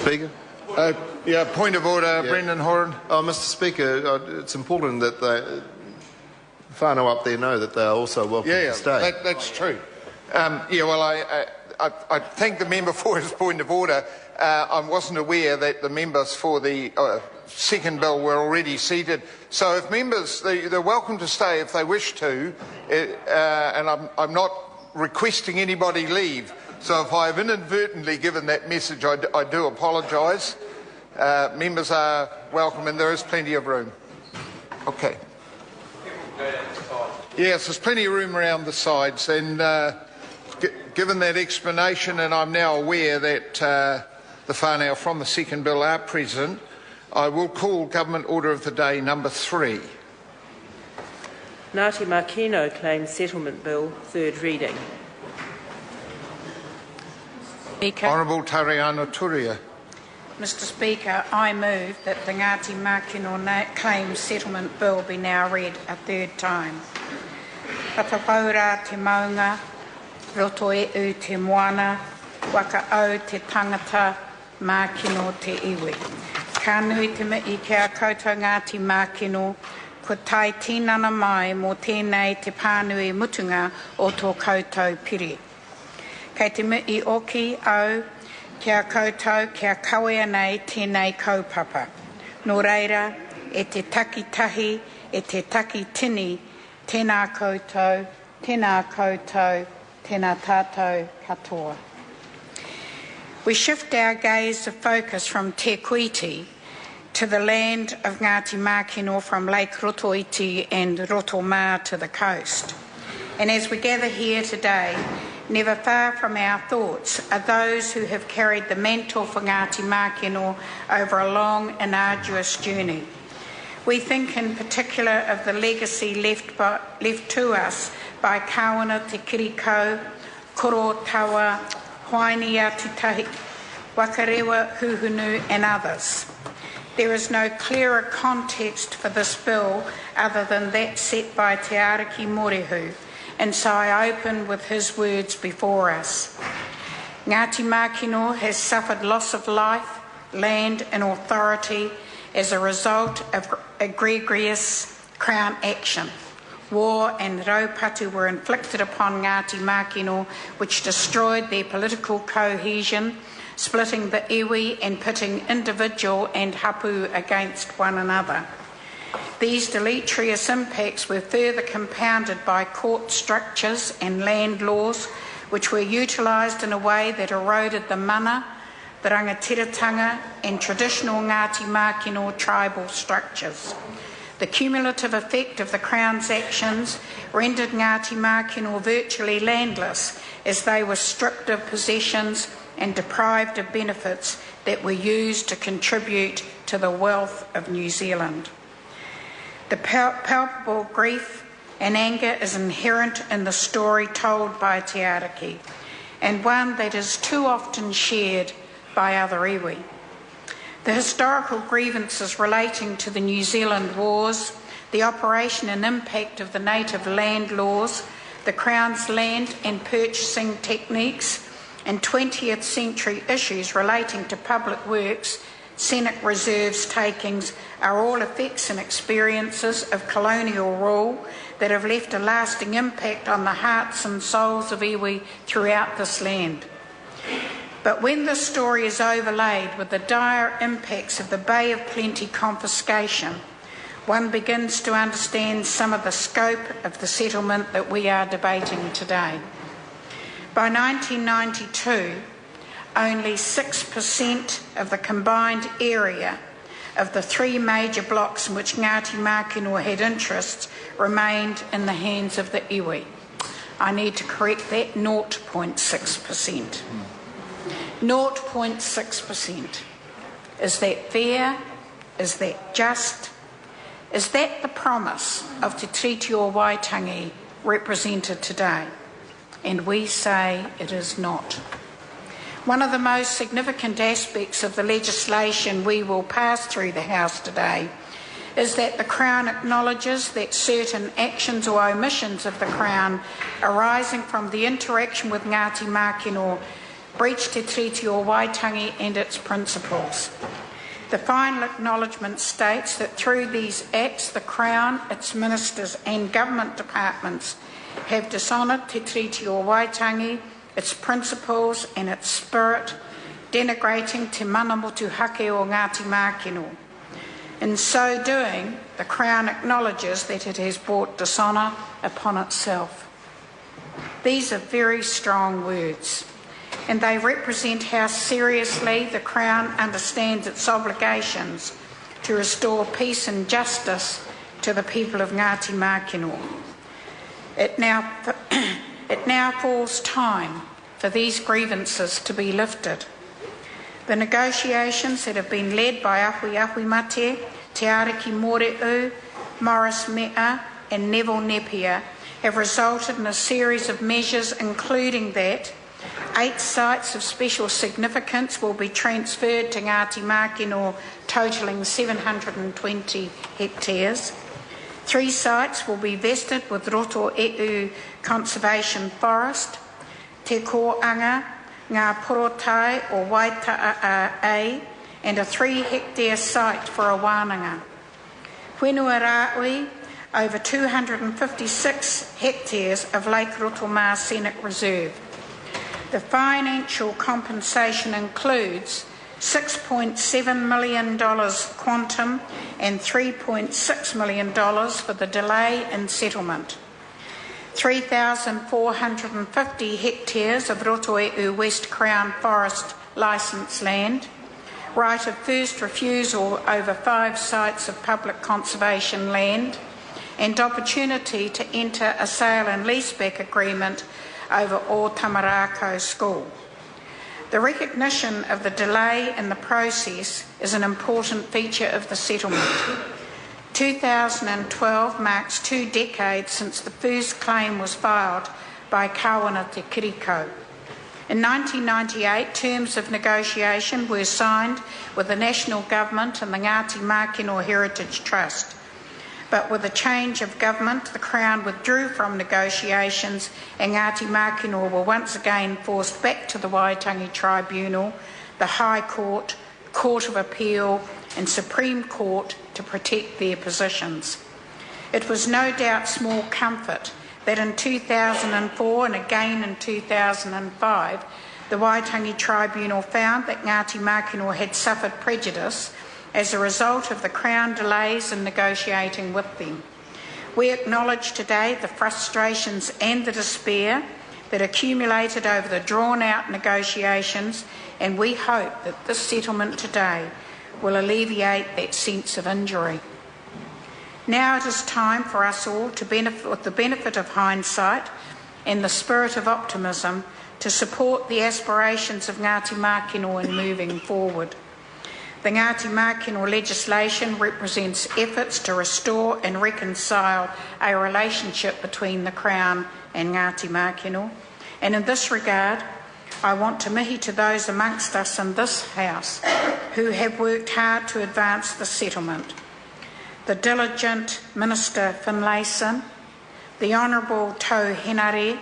Speaker. Point of order, Brendan Horan. Mr. Speaker, it's important that the whānau up there know that they are also welcome to stay. That's true. I thank the member for his point of order. I wasn't aware that the members for the second bill were already seated. So if members, they're welcome to stay if they wish to, and I'm not requesting anybody leave. So if I have inadvertently given that message, I do apologise. Members are welcome and there is plenty of room. Okay. Yes, there's plenty of room around the sides, and given that explanation, and I'm now aware that the whānau from the second bill are present, I will call Government Order of the Day number 3. Ngati Makino claims settlement bill, third reading. Speaker. Honourable Tariana Turia. Mr Speaker, I move that the Ngati Makino claims settlement bill be now read a third time. Whakapaura te maunga, roto e u te moana, waka au te tangata, Makino te iwi. Ka nui te mihi kia koutou Ngati Makino, ko tai tinana mai mō tēnei te pānui mutunga o tō koutou piri. Kei te mihi oki au, kia koutou, kia kawea nei tēnei kaupapa. Nō reira, e te takitahi, e te taki tini, tēnā koutou, tēnā tātou katoa. We shift our gaze of focus from Te Kuiti to the land of Ngati Makino, from Lake Rotoiti and Rotomā to the coast. And as we gather here today, never far from our thoughts are those who have carried the mantle for Ngati Makino over a long and arduous journey. We think in particular of the legacy left to us by Kawana Te Kirikau, Koro Tawa, Hoainia Tutahi, Wakarewa Huhunu and others. There is no clearer context for this bill other than that set by Te Ariki Morehu, and so I open with his words before us. Ngati Makino has suffered loss of life, land and authority as a result of egregious Crown action. War and raupatu were inflicted upon Ngati Makino, which destroyed their political cohesion, splitting the iwi and pitting individual and hapu against one another. These deleterious impacts were further compounded by court structures and land laws, which were utilised in a way that eroded the mana, the rangatiratanga and traditional Ngati Makino tribal structures. The cumulative effect of the Crown's actions rendered Ngati Makino virtually landless, as they were stripped of possessions and deprived of benefits that were used to contribute to the wealth of New Zealand. The palpable grief and anger is inherent in the story told by Te Ariki, and one that is too often shared by other iwi. The historical grievances relating to the New Zealand wars, the operation and impact of the native land laws, the Crown's land and purchasing techniques, and 20th century issues relating to public works, scenic reserves takings are all effects and experiences of colonial rule that have left a lasting impact on the hearts and souls of iwi throughout this land. But when this story is overlaid with the dire impacts of the Bay of Plenty confiscation, one begins to understand some of the scope of the settlement that we are debating today. By 1992, only 6% of the combined area of the 3 major blocks in which Ngati Makino had interests remained in the hands of the iwi. I need to correct that, 0.6%. 0.6%. Is that fair? Is that just? Is that the promise of Te Tiriti o Waitangi represented today? And we say it is not. One of the most significant aspects of the legislation we will pass through the House today is that the Crown acknowledges that certain actions or omissions of the Crown arising from the interaction with Ngati Makino breach Te Treaty o Waitangi and its principles. The final acknowledgement states that through these acts, the Crown, its ministers and government departments have dishonoured Te Treaty o Waitangi, its principles and its spirit, denigrating Te Mana Motuhake o Ngati Makino. In so doing, the Crown acknowledges that it has brought dishonour upon itself. These are very strong words, and they represent how seriously the Crown understands its obligations to restore peace and justice to the people of Ngati Makino. It now falls time for these grievances to be lifted. The negotiations that have been led by Ahui Mate, Te Ariki Moreu, Morris Mea and Neville Napier have resulted in a series of measures, including that 8 sites of special significance will be transferred to Ngati Makino, totalling 720 hectares. 3 sites will be vested with Roto EU Conservation Forest, Te Koanga, Ngā Porotai o Waita'a A, and a 3-hectare site for a wānanga. Whenua Rāui, over 256 hectares of Lake Rotomā Scenic Reserve. The financial compensation includes $6.7 million quantum and $3.6 million for the delay in settlement. 3,450 hectares of Rotoeu West Crown Forest licence land, right of first refusal over 5 sites of public conservation land, and opportunity to enter a sale and leaseback agreement over O Tamarako School. The recognition of the delay in the process is an important feature of the settlement. 2012 marks 2 decades since the first claim was filed by Kawana Te Kiriko. In 1998, terms of negotiation were signed with the National Government and the Ngati Makino Heritage Trust. But with a change of government, the Crown withdrew from negotiations and Ngati Makino were once again forced back to the Waitangi Tribunal, the High Court, Court of Appeal and Supreme Court to protect their positions. It was no doubt small comfort that in 2004 and again in 2005, the Waitangi Tribunal found that Ngati Makino had suffered prejudice as a result of the Crown delays in negotiating with them. We acknowledge today the frustrations and the despair that accumulated over the drawn-out negotiations, and we hope that this settlement today will alleviate that sense of injury. Now it is time for us all to benefit, with the benefit of hindsight and the spirit of optimism, to support the aspirations of Ngati Makino in moving forward. The Ngati Makino legislation represents efforts to restore and reconcile a relationship between the Crown and Ngati Makino, and in this regard, I want to mihi to those amongst us in this House who have worked hard to advance the settlement. The diligent Minister Finlayson, the Honourable Tau Henare,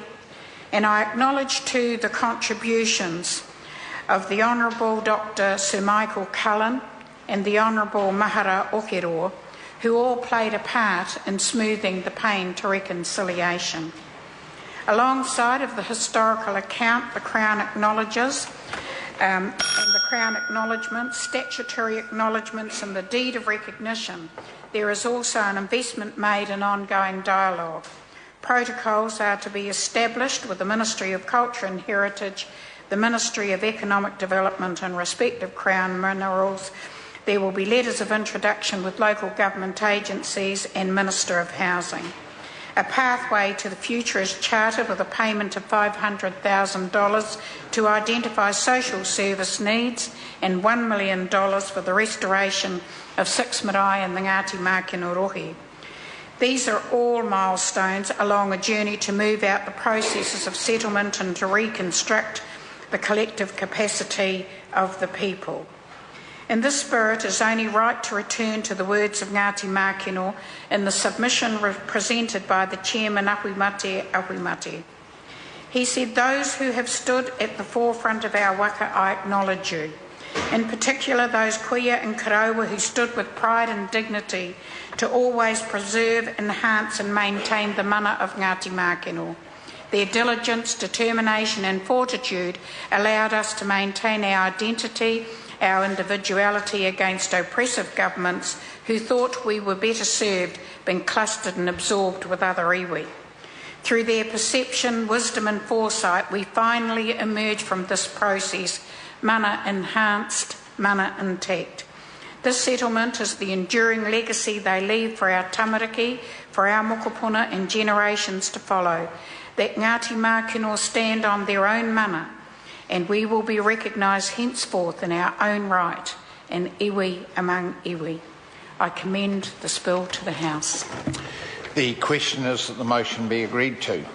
and I acknowledge too the contributions of the Honourable Dr. Sir Michael Cullen and the Honourable Mahara Okero, who all played a part in smoothing the pain to reconciliation. Alongside of the historical account, the Crown acknowledges and the Crown acknowledgements, statutory acknowledgements and the deed of recognition, there is also an investment made in ongoing dialogue. Protocols are to be established with the Ministry of Culture and Heritage, the Ministry of Economic Development and respective Crown minerals. There will be letters of introduction with local government agencies and Minister of Housing. A pathway to the future is charted with a payment of $500,000 to identify social service needs and $1 million for the restoration of 6 marae in the Ngati Makino Rohi. These are all milestones along a journey to move out the processes of settlement and to reconstruct the collective capacity of the people. In this spirit, it is only right to return to the words of Ngati Makino in the submission presented by the Chairman Ahui Mate. He said, "Those who have stood at the forefront of our waka, I acknowledge you. In particular, those kuia and karaua who stood with pride and dignity to always preserve, enhance and maintain the mana of Ngati Makino. Their diligence, determination and fortitude allowed us to maintain our identity, our individuality against oppressive governments who thought we were better served being clustered and absorbed with other iwi. Through their perception, wisdom and foresight, we finally emerged from this process mana enhanced, mana intact. This settlement is the enduring legacy they leave for our tamariki, for our mokopuna and generations to follow, that Ngati Makino stand on their own mana, and we will be recognised henceforth in our own right, an iwi among iwi." I commend this bill to the House. The question is that the motion be agreed to.